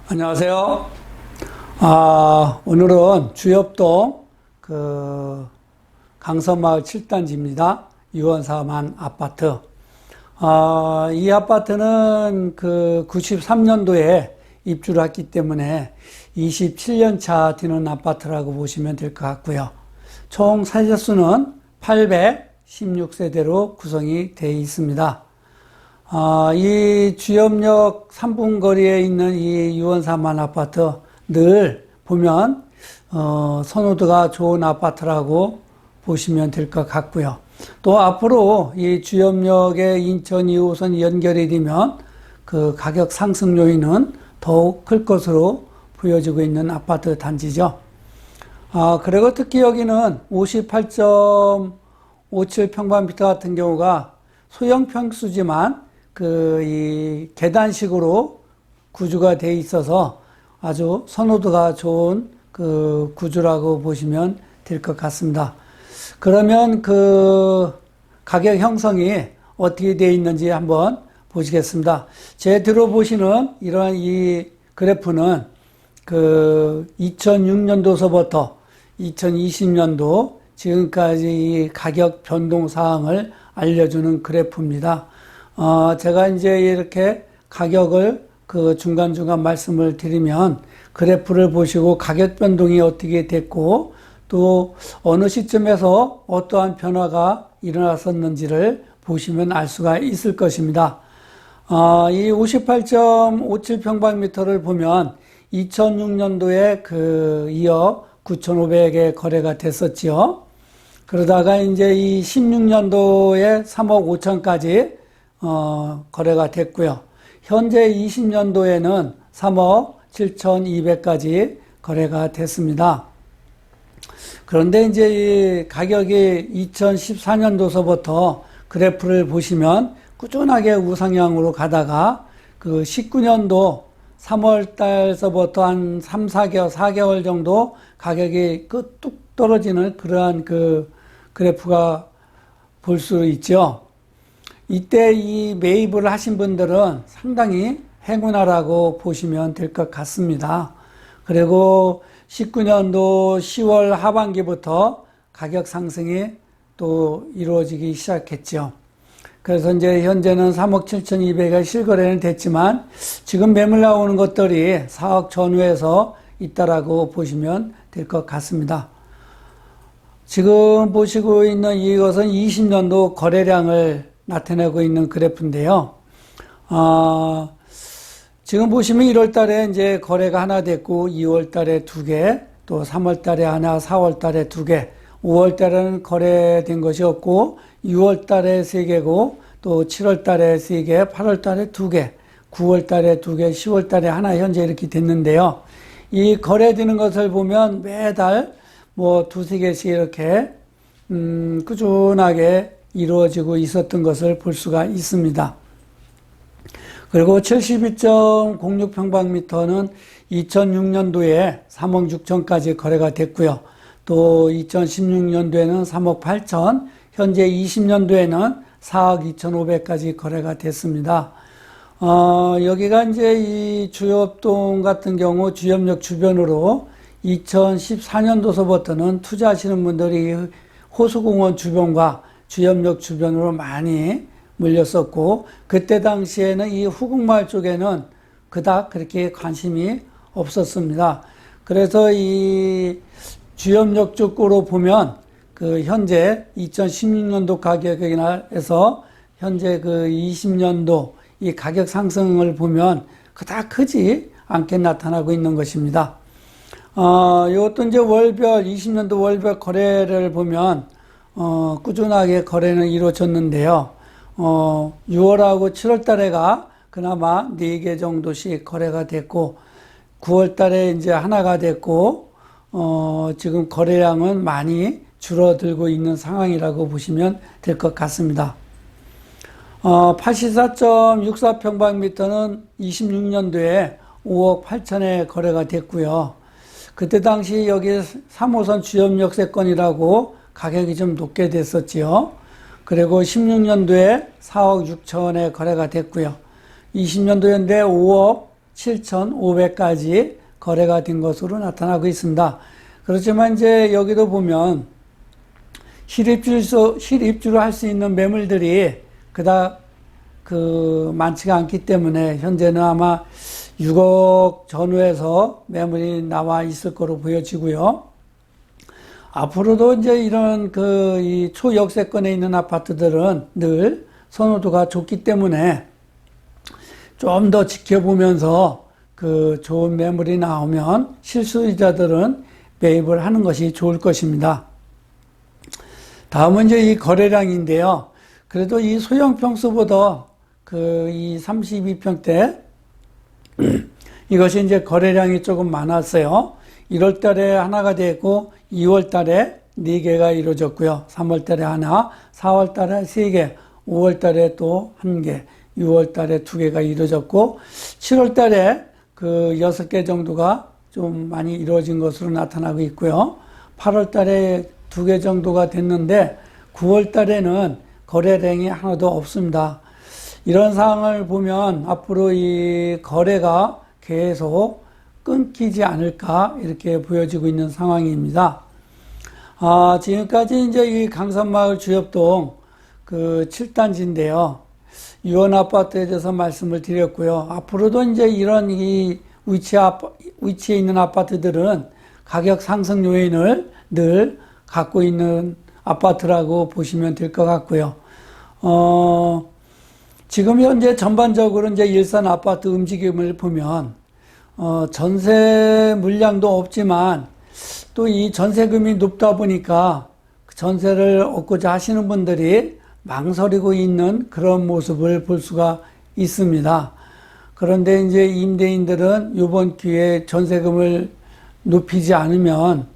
안녕하세요. 오늘은 주엽동 강서마을 7단지입니다. 유원사만 아파트. 이 아파트는 93년도에 입주를 했기 때문에 27년 차 되는 아파트라고 보시면 될 것 같고요. 총 세대수는 816세대로 구성이 되어 있습니다. 이 주엽역 3분 거리에 있는 이 유원사만 아파트 늘 보면 선호도가 좋은 아파트라고 보시면 될 것 같고요. 또 앞으로 이 주엽역에 인천 2호선 연결이 되면 그 가격 상승 요인은 더욱 클 것으로 보여지고 있는 아파트 단지죠. 그리고 특히 여기는 58.57평방미터 같은 경우가 소형 평수지만 이 계단식으로 구조가 되어 있어서 아주 선호도가 좋은 구조라고 보시면 될 것 같습니다. 그러면 가격 형성이 어떻게 되어 있는지 한번 보시겠습니다. 제 들어보시는 이러한 이 그래프는 2006년도서부터 2020년도 지금까지 이 가격 변동 사항을 알려주는 그래프입니다. 제가 이제 이렇게 가격을 중간중간 말씀을 드리면 그래프를 보시고 가격 변동이 어떻게 됐고 또 어느 시점에서 어떠한 변화가 일어났었는지를 보시면 알 수가 있을 것입니다. 이 58.57평방미터를 보면 2006년도에 2억 9,500에 거래가 됐었지요. 그러다가 이제 이 16년도에 3억 5천까지 거래가 됐고요. 현재 20년도에는 3억 7,200까지 거래가 됐습니다. 그런데 이제 이 가격이 2014년도서부터 그래프를 보시면 꾸준하게 우상향으로 가다가 19년도 3월 달서부터 한 3, 4개월 정도 가격이 뚝 떨어지는 그러한 그래프가 볼 수 있죠. 이때 이 매입을 하신 분들은 상당히 행운아라고 보시면 될 것 같습니다. 그리고 19년도 10월 하반기부터 가격 상승이 또 이루어지기 시작했죠. 그래서 이제 현재는 3억 7,200에 실거래는 됐지만 지금 매물 나오는 것들이 4억 전후에서 있다라고 보시면 될 것 같습니다. 지금 보시고 있는 이것은 20년도 거래량을 나타내고 있는 그래프인데요. 지금 보시면 1월 달에 이제 거래가 하나 됐고, 2월 달에 2개, 또 3월 달에 하나, 4월 달에 2개, 5월 달에는 거래된 것이 없고, 6월 달에 3개고, 또 7월 달에 3개, 8월 달에 2개, 9월 달에 2개, 10월 달에 하나 현재 이렇게 됐는데요. 이 거래되는 것을 보면 매달 두세 개씩 이렇게, 꾸준하게 이루어지고 있었던 것을 볼 수가 있습니다. 그리고 72.06평방미터는 2006년도에 3억 6천까지 거래가 됐고요. 또 2016년도에는 3억 8천, 현재 20년도에는 4억 2,500까지 거래가 됐습니다. 여기가 이제 이 주엽동 같은 경우 주엽역 주변으로 2014년도서부터는 투자하시는 분들이 호수공원 주변과 주엽역 주변으로 많이 물렸었고, 그때 당시에는 이 후궁마을 쪽에는 그닥 그렇게 관심이 없었습니다. 그래서 이 주엽역 쪽으로 보면 현재 2016년도 가격이나 해서 현재 20년도 이 가격 상승을 보면 그닥 크지 않게 나타나고 있는 것입니다. 이것도 이제 20년도 월별 거래를 보면 꾸준하게 거래는 이루어졌는데요. 6월하고 7월 달에가 그나마 4개 정도씩 거래가 됐고, 9월 달에 이제 하나가 됐고, 지금 거래량은 많이 줄어들고 있는 상황이라고 보시면 될 것 같습니다. 84.64평방미터는 26년도에 5억 8천에 거래가 됐고요. 그때 당시 여기 3호선 주엽역 세권이라고 가격이 좀 높게 됐었지요. 그리고 16년도에 4억 6천에 거래가 됐고요. 20년도 현대 5억 7,500까지 거래가 된 것으로 나타나고 있습니다. 그렇지만 이제 여기도 보면 실입주로 할 수 있는 매물들이 그닥 많지가 않기 때문에 현재는 아마 6억 전후에서 매물이 나와 있을 거로 보여지고요. 앞으로도 이제 이런 이 초역세권에 있는 아파트들은 늘 선호도가 좋기 때문에 좀 더 지켜보면서 좋은 매물이 나오면 실수요자들은 매입을 하는 것이 좋을 것입니다. 다음은 이제 이 거래량인데요. 그래도 이 소형 평수보다 이 32평대 이것이 이제 거래량이 조금 많았어요. 1월 달에 하나가 됐고 2월 달에 4개가 이루어졌고요. 3월 달에 하나, 4월 달에 3개, 5월 달에 또 1개, 6월 달에 2개가 이루어졌고 7월 달에 6개 정도가 좀 많이 이루어진 것으로 나타나고 있고요. 8월 달에 2개 정도가 됐는데 9월 달에는 거래량이 하나도 없습니다. 이런 상황을 보면 앞으로 이 거래가 계속 끊기지 않을까 이렇게 보여지고 있는 상황입니다. 지금까지 이제 이 강산마을 주엽동 7단지인데요. 유원아파트에 대해서 말씀을 드렸고요. 앞으로도 이제 이런 이 위치에 있는 아파트들은 가격 상승 요인을 늘 갖고 있는 아파트라고 보시면 될 것 같고요. 지금 현재 전반적으로 이제 일산 아파트 움직임을 보면, 전세 물량도 없지만, 또 이 전세금이 높다 보니까 전세를 얻고자 하시는 분들이 망설이고 있는 그런 모습을 볼 수가 있습니다. 그런데 이제 임대인들은 이번 기회에 전세금을 높이지 않으면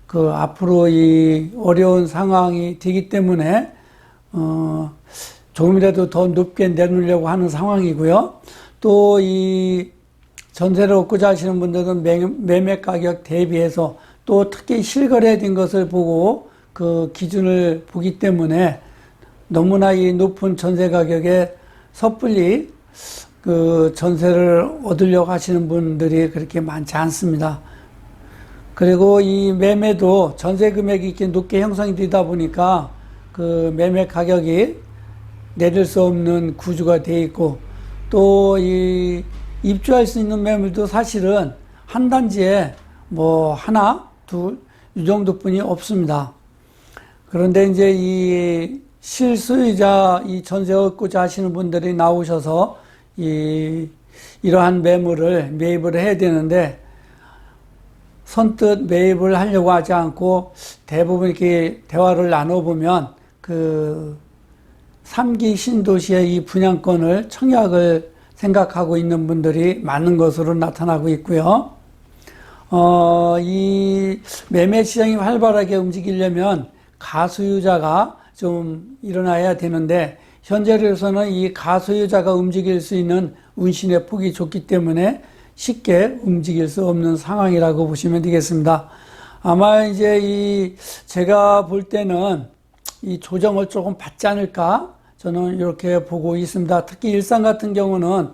앞으로 이 어려운 상황이 되기 때문에 조금이라도 더 높게 내놓으려고 하는 상황이고요. 또 이 전세를 얻고자 하시는 분들은 매매 가격 대비해서 또 특히 실거래된 것을 보고 기준을 보기 때문에 너무나 이 높은 전세 가격에 섣불리 전세를 얻으려고 하시는 분들이 그렇게 많지 않습니다. 그리고 이 매매도 전세 금액이 이렇게 높게 형성이 되다 보니까 매매 가격이 내릴 수 없는 구조가 되어 있고 또 이 입주할 수 있는 매물도 사실은 한 단지에 뭐 하나, 둘, 이 정도뿐이 없습니다. 그런데 이제 이 실수요자 이 전세 얻고자 하시는 분들이 나오셔서 이러한 매입을 해야 되는데 선뜻 매입을 하려고 하지 않고 대부분 이렇게 대화를 나눠보면 3기 신도시의 이 분양권을 청약을 생각하고 있는 분들이 많은 것으로 나타나고 있고요. 이 매매 시장이 활발하게 움직이려면 가소유자가 좀 일어나야 되는데 현재로서는 이 가소유자가 움직일 수 있는 운신의 폭이 좁기 때문에 쉽게 움직일 수 없는 상황이라고 보시면 되겠습니다. 아마 이제 제가 볼 때는 이 조정을 조금 받지 않을까 저는 이렇게 보고 있습니다. 특히 일산 같은 경우는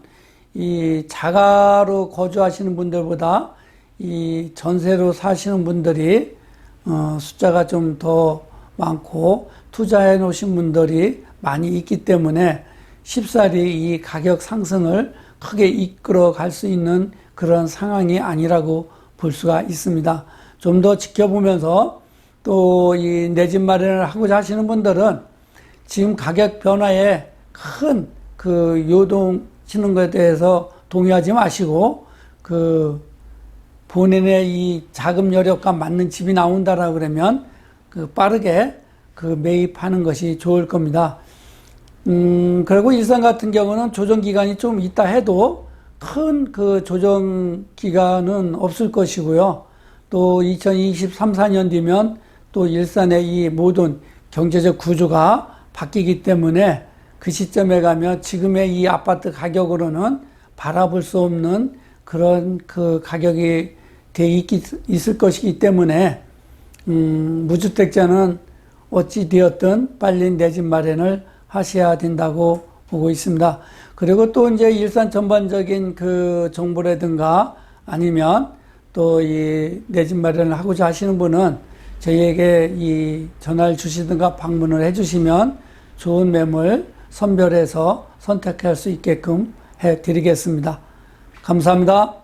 이 자가로 거주하시는 분들보다 이 전세로 사시는 분들이 숫자가 좀 더 많고 투자해 놓으신 분들이 많이 있기 때문에 쉽사리 이 가격 상승을 크게 이끌어 갈 수 있는 그런 상황이 아니라고 볼 수가 있습니다. 좀 더 지켜보면서 또 이 내 집 마련을 하고자 하시는 분들은 지금 가격 변화에 큰 요동치는 것에 대해서 동의하지 마시고 본인의 이 자금 여력과 맞는 집이 나온다라고 그러면 빠르게 매입하는 것이 좋을 겁니다. 그리고 일산 같은 경우는 조정 기간이 좀 있다 해도 큰 조정 기간은 없을 것이고요. 또 2023, 4년 뒤면 또 일산의 이 모든 경제적 구조가 바뀌기 때문에 그 시점에 가면 지금의 이 아파트 가격으로는 바라볼 수 없는 그런 가격이 있을 것이기 때문에 무주택자는 어찌 되었든 빨리 내 집 마련을 하셔야 된다고 보고 있습니다. 그리고 또 이제 일산 전반적인 그 정보라든가 아니면 또 이 내 집 마련을 하고자 하시는 분은 저희에게 이 전화를 주시든가 방문을 해주시면 좋은 매물 선별해서 선택할 수 있게끔 해 드리겠습니다. 감사합니다.